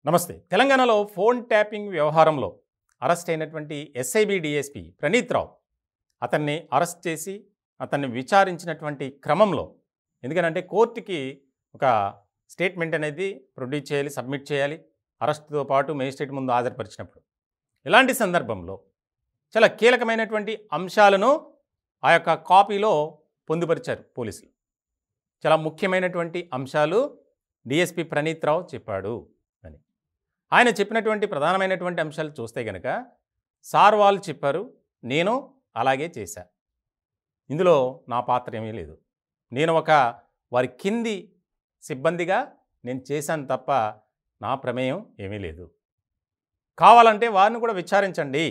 నమస్తే. తెలంగాణలో phone tapping వ్యవహారంలో అరెస్ట్ అయినటువంటి ఎస్ఐబి డిఎస్పి ప్రణీత్ రావు అతన్ని అరెస్ట్ చేసి అతన్ని విచారించినటువంటి క్రమంలో, ఎందుకనంటే కోర్టుకి ఒక స్టేట్మెంట్ అనేది ప్రొడ్యూస్ చేయాలి, సబ్మిట్ చేయాలి, అరెస్ట్తో పాటు మేజిస్ట్రేట్ ముందు హాజరుపరిచినప్పుడు. ఇలాంటి సందర్భంలో చాలా కీలకమైనటువంటి అంశాలను ఆ యొక్క కాపీలో పొందుపరిచారు పోలీసులు. చాలా ముఖ్యమైనటువంటి అంశాలు డిఎస్పి ప్రణీత్ రావు చెప్పాడు అని. ఆయన చెప్పినటువంటి ప్రధానమైనటువంటి అంశాలు చూస్తే గనక, సార్ వాళ్ళు చెప్పారు, నేను అలాగే చేశా, ఇందులో నా పాత్ర ఏమీ లేదు, నేను ఒక వారి కింది సిబ్బందిగా నేను చేశాను తప్ప నా ప్రమేయం ఏమీ లేదు, కావాలంటే వారిని కూడా విచారించండి,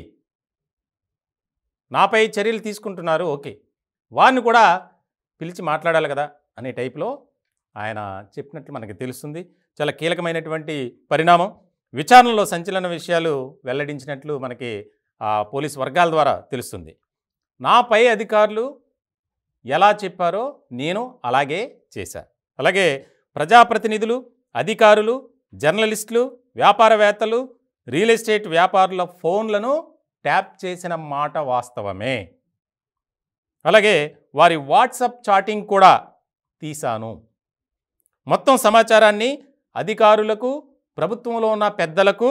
నాపై చర్యలు తీసుకుంటున్నారు, ఓకే, వారిని కూడా పిలిచి మాట్లాడాలి కదా అనే టైప్లో ఆయన చెప్పినట్లు మనకి తెలుస్తుంది. చాలా కీలకమైనటువంటి పరిణామం. విచారణలో సంచలన విషయాలు వెల్లడించినట్లు మనకి పోలీస్ వర్గాల ద్వారా తెలుస్తుంది. నా పై అధికారులు ఎలా చెప్పారో నేను అలాగే చేశా. అలాగే ప్రజాప్రతినిధులు, అధికారులు, జర్నలిస్టులు, వ్యాపారవేత్తలు, రియల్ ఎస్టేట్ వ్యాపారుల ఫోన్లను ట్యాప్ చేసిన మాట వాస్తవమే. అలాగే వారి వాట్సాప్ చాటింగ్ కూడా తీశాను. మొత్తం సమాచారాన్ని అధికారులకు, ప్రభుత్వంలో ఉన్న పెద్దలకు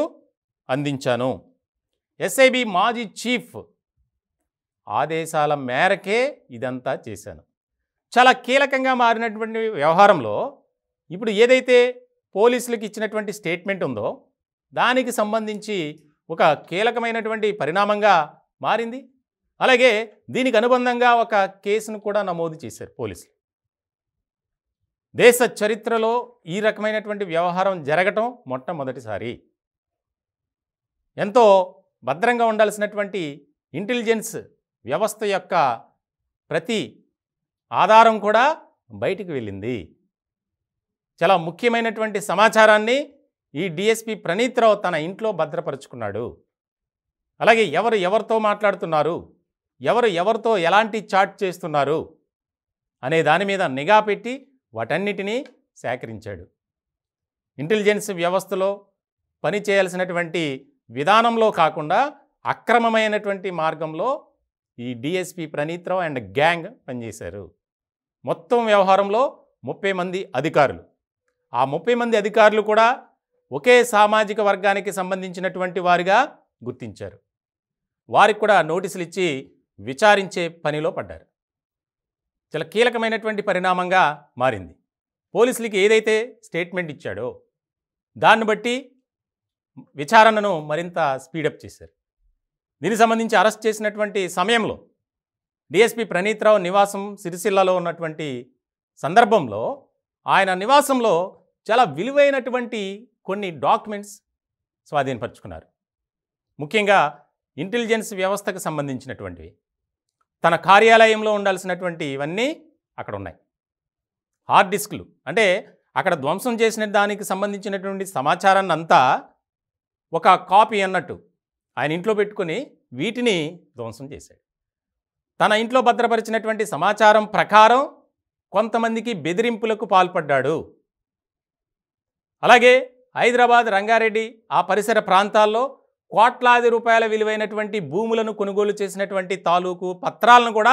అందించాను. ఎస్ఐబి మాజీ చీఫ్ ఆదేశాల మేరకే ఇదంతా చేశాను. చాలా కీలకంగా మారినటువంటి వ్యవహారంలో ఇప్పుడు ఏదైతే పోలీసులకు ఇచ్చినటువంటి స్టేట్మెంట్ ఉందో దానికి సంబంధించి ఒక కీలకమైనటువంటి పరిణామంగా మారింది. అలాగే దీనికి అనుబంధంగా ఒక కేసును కూడా నమోదు చేశారు పోలీసులు. దేశ చరిత్రలో ఈ రకమైనటువంటి వ్యవహారం జరగటం మొట్టమొదటిసారి. ఎంతో భద్రంగా ఉండాల్సినటువంటి ఇంటెలిజెన్స్ వ్యవస్థ యొక్క ప్రతి ఆధారం కూడా బయటికి వెళ్ళింది. చాలా ముఖ్యమైనటువంటి సమాచారాన్ని ఈ డిఎస్పి ప్రణీత్ రావు తన ఇంట్లో భద్రపరుచుకున్నాడు. అలాగే ఎవరు ఎవరితో మాట్లాడుతున్నారు, ఎవరు ఎవరితో ఎలాంటి చాట్ చేస్తున్నారు అనే దాని మీద నిఘా పెట్టి వాటన్నిటినీ సేకరించాడు. ఇంటెలిజెన్స్ వ్యవస్థలో పని చేయాల్సినటువంటి విధానంలో కాకుండా అక్రమమైనటువంటి మార్గంలో ఈ DSP Praneeth Rao and gang పనిచేశారు. మొత్తం వ్యవహారంలో 30 మంది అధికారులు, ఆ 30 మంది అధికారులు కూడా ఒకే సామాజిక వర్గానికి సంబంధించినటువంటి వారిగా గుర్తించారు. వారికి కూడా నోటీసులు ఇచ్చి విచారించే పనిలో పడ్డారు. చాలా కీలకమైనటువంటి పరిణామంగా మారింది. పోలీసులకి ఏదైతే స్టేట్మెంట్ ఇచ్చాడో దాన్ని బట్టి విచారణను మరింత స్పీడప్ చేశారు. దీనికి సంబంధించి అరెస్ట్ చేసినటువంటి సమయంలో డిఎస్పి ప్రణీత్ రావు నివాసం సిరిసిల్లలో ఉన్నటువంటి సందర్భంలో ఆయన నివాసంలో చాలా విలువైనటువంటి కొన్ని డాక్యుమెంట్స్ స్వాధీనపరుచుకున్నారు. ముఖ్యంగా ఇంటెలిజెన్స్ వ్యవస్థకు సంబంధించినటువంటివి. తన కార్యాలయంలో ఉండాల్సినటువంటి ఇవన్నీ అక్కడ ఉన్నాయి. హార్డ్ డిస్క్లు అంటే అక్కడ ధ్వంసం చేసిన దానికి సంబంధించినటువంటి సమాచారాన్ని అంతా ఒక కాపీ అన్నట్టు ఆయన ఇంట్లో పెట్టుకొని వీటిని ధ్వంసం చేశాడు. తన ఇంట్లో భద్రపరిచినటువంటి సమాచారం ప్రకారం కొంతమందికి బెదిరింపులకు పాల్పడ్డాడు. అలాగే హైదరాబాద్, రంగారెడ్డి ఆ పరిసర ప్రాంతాల్లో కోట్లాది రూపాయల విలువైనటువంటి భూములను కొనుగోలు చేసినటువంటి తాలూకు పత్రాలను కూడా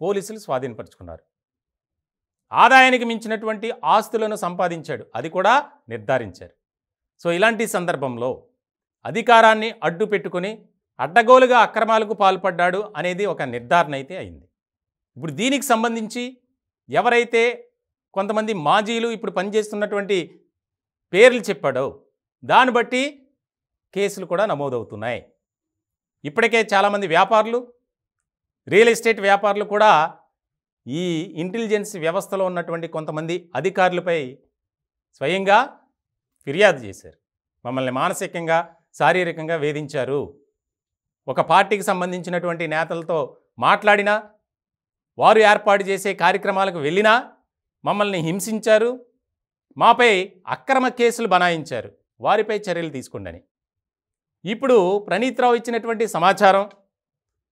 పోలీసులు స్వాధీనపరుచుకున్నారు. ఆదాయానికి మించినటువంటి ఆస్తులను సంపాదించాడు, అది కూడా నిర్ధారించారు. సో ఇలాంటి సందర్భంలో అధికారాన్ని అడ్డు పెట్టుకొని అడ్డగోలుగా అక్రమాలకు పాల్పడ్డాడు అనేది ఒక నిర్ధారణ అయితే అయింది. ఇప్పుడు దీనికి సంబంధించి ఎవరైతే కొంతమంది మాజీలు ఇప్పుడు పనిచేస్తున్నటువంటి పేర్లు చెప్పాడో దాన్ని బట్టి కేసులు కూడా నమోదవుతున్నాయి. ఇప్పటికే చాలామంది వ్యాపారులు, రియల్ ఎస్టేట్ వ్యాపారులు కూడా ఈ ఇంటెలిజెన్స్ వ్యవస్థలో ఉన్నటువంటి కొంతమంది అధికారులపై స్వయంగా ఫిర్యాదు చేశారు. మమ్మల్ని మానసికంగా, శారీరకంగా వేధించారు, ఒక పార్టీకి సంబంధించినటువంటి నేతలతో మాట్లాడినా, వారు ఏర్పాటు చేసే కార్యక్రమాలకు వెళ్ళినా మమ్మల్ని హింసించారు, మాపై అక్రమ కేసులు బనాయించారు, వారిపై చర్యలు తీసుకోండి. ఇప్పుడు ప్రణీత్ రావు ఇచ్చినటువంటి సమాచారం,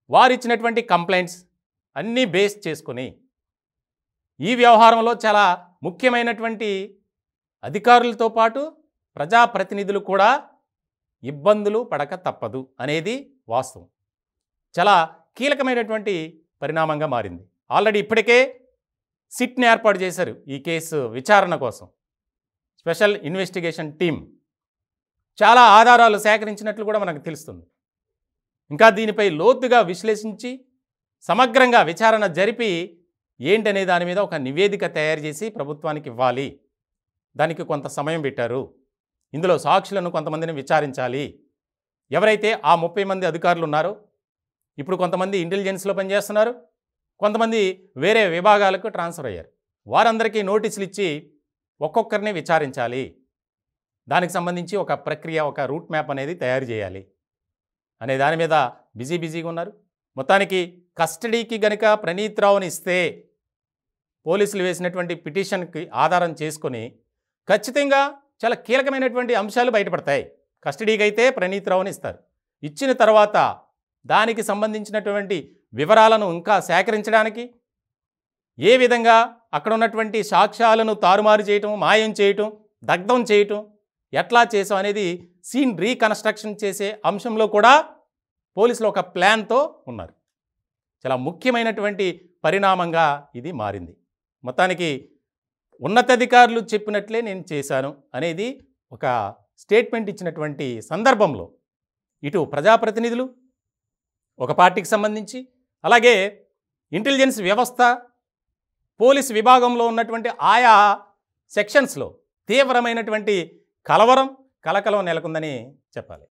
వారు ఇచ్చినటువంటి కంప్లైంట్స్ అన్నీ బేస్ చేసుకొని ఈ వ్యవహారంలో చాలా ముఖ్యమైనటువంటి అధికారులతో పాటు ప్రజాప్రతినిధులు కూడా ఇబ్బందులు పడక తప్పదు అనేది వాస్తవం. చాలా కీలకమైనటువంటి పరిణామంగా మారింది. ఆల్రెడీ ఇప్పటికే సిట్ని ఏర్పాటు చేశారు ఈ కేసు విచారణ కోసం. స్పెషల్ ఇన్వెస్టిగేషన్ టీం చాలా ఆధారాలు సేకరించినట్లు కూడా మనకు తెలుస్తుంది. ఇంకా దీనిపై లోతుగా విశ్లేషించి సమగ్రంగా విచారణ జరిపి ఏంటనే దాని మీద ఒక నివేదిక తయారు చేసి ప్రభుత్వానికి ఇవ్వాలి. దానికి కొంత సమయం పెట్టారు. ఇందులో సాక్షులను కొంతమందిని విచారించాలి. ఎవరైతే ఆ 30 మంది అధికారులు ఉన్నారో, ఇప్పుడు కొంతమంది ఇంటెలిజెన్స్లో పనిచేస్తున్నారు, కొంతమంది వేరే విభాగాలకు ట్రాన్స్ఫర్ అయ్యారు. వారందరికీ నోటీసులు ఇచ్చి ఒక్కొక్కరిని విచారించాలి. దానికి సంబంధించి ఒక ప్రక్రియ, ఒక రూట్ మ్యాప్ అనేది తయారు చేయాలి అనే దాని మీద బిజీగా ఉన్నారు. మొత్తానికి కస్టడీకి గనుక ప్రణీత్ రావుని ఇస్తే పోలీసులు వేసినటువంటి పిటిషన్కి ఆధారం చేసుకొని ఖచ్చితంగా చాలా కీలకమైనటువంటి అంశాలు బయటపడతాయి. కస్టడీకి అయితే ప్రణీత్ రావుని ఇస్తారు. ఇచ్చిన తర్వాత దానికి సంబంధించినటువంటి వివరాలను ఇంకా సేకరించడానికి, ఏ విధంగా అక్కడ ఉన్నటువంటి సాక్ష్యాలను తారుమారు చేయటం, మాయం చేయటం, దగ్ధం చేయటం, ఎట్లా చేసాం అనేది సీన్ రీకన్స్ట్రక్షన్ చేసే అంశంలో కూడా పోలీసులు ఒక ప్లాన్తో ఉన్నారు. చాలా ముఖ్యమైనటువంటి పరిణామంగా ఇది మారింది. మొత్తానికి ఉన్నతాధికారులు చెప్పినట్లే నేను చేశాను అనేది ఒక స్టేట్మెంట్ ఇచ్చినటువంటి సందర్భంలో ఇటు ప్రజాప్రతినిధులు ఒక పార్టీకి సంబంధించి, అలాగే ఇంటెలిజెన్స్ వ్యవస్థ, పోలీస్ విభాగంలో ఉన్నటువంటి ఆయా సెక్షన్స్లో తీవ్రమైనటువంటి కలకలం నెలకొందని చెప్పాలి.